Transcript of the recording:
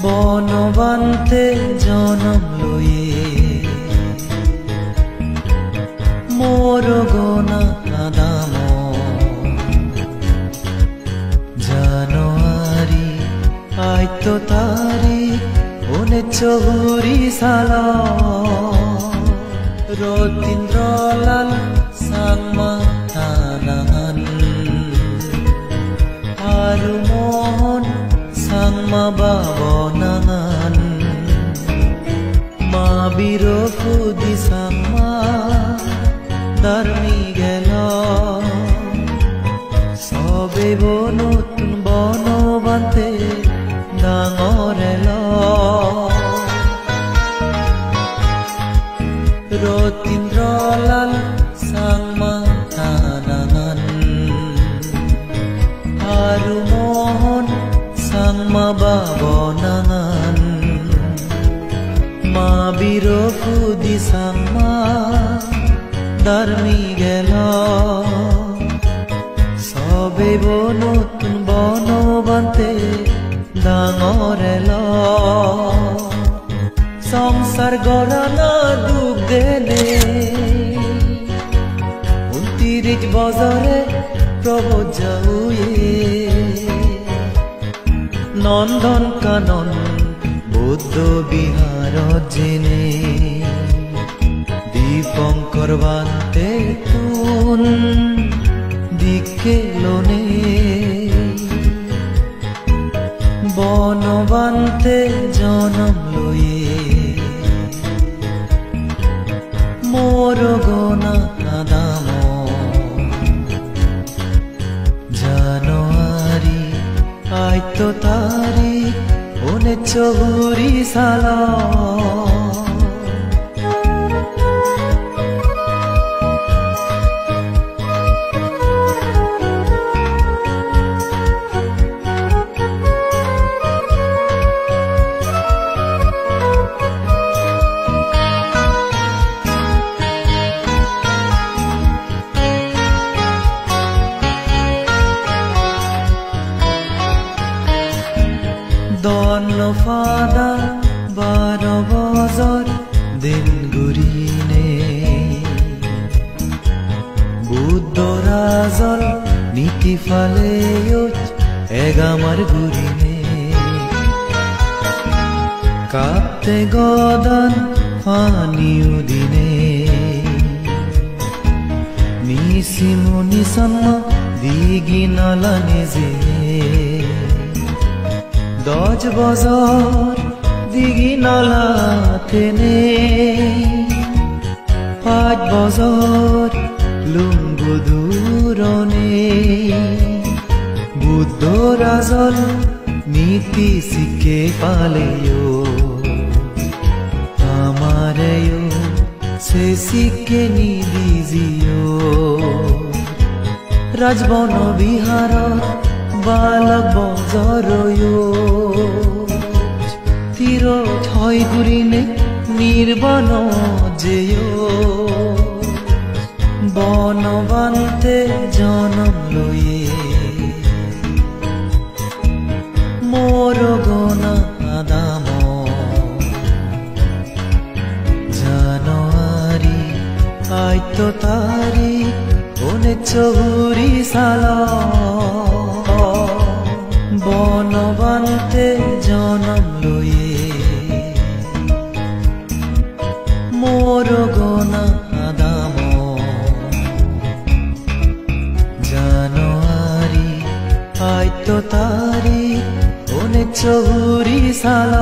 বনবান্তে জনম লয়ে মোর গনা আদাম জানুয়ারি আইত তারিখ 19 সাল রতীন্দ্রলাল সাংমা তানান হারু মোহন সাংমা বাবনান মা বিরফুদি সাংমা দারমি গেল সবে নতুন বনবান্তে ডাঙর এল রতীন্দ্রলাল সাংমা তানান হারু মোহন সাংমা বাবনান মা বিরফুদি সাংমা দারমি গেল সবে নতুন বনবান্তে ডাঙর এল সংসার গড়ানা দুঃখ দেনে 29 বছরে প্রবজ্জাউয়ে নন্দন কানন বৌদ্ধ বিহার জেনে দীপঙ্কর বান্তে তুন দিকে লোনে বনবান্তে জনম লয়ে মোর গনা আদাম জানুয়ারি আইত তারিখ 19 সাল দন্ন ফাদা 12 বছর দিন গুরিনে বুদ্ধ রাজল নীতি ফালে এগামার গুরিনে কাঁপতে গদান ফানিউ দিনে নিসিমুনি সন্ম দিগি নালানে যে 10 বছর দিঘি নালাতেনে 5 বছর লুঙ্গু দূরনে বুদ্ধ রাজল নীতি শিখে পালেও আমারেও সে শিখে নিদিজিও রাজবন বিহার বালক বজরয়ো তীর ছয় গুরিনে নির্বাণ যেয় বনবান্তে জনম লয়ে মোর গনা আদাম জানুয়ারি আইত তারিখ 19 সাল বনবান্তে জনম লয়ে মোর গনা আদাম জানুয়ারি আইত তারিখ 19 সাল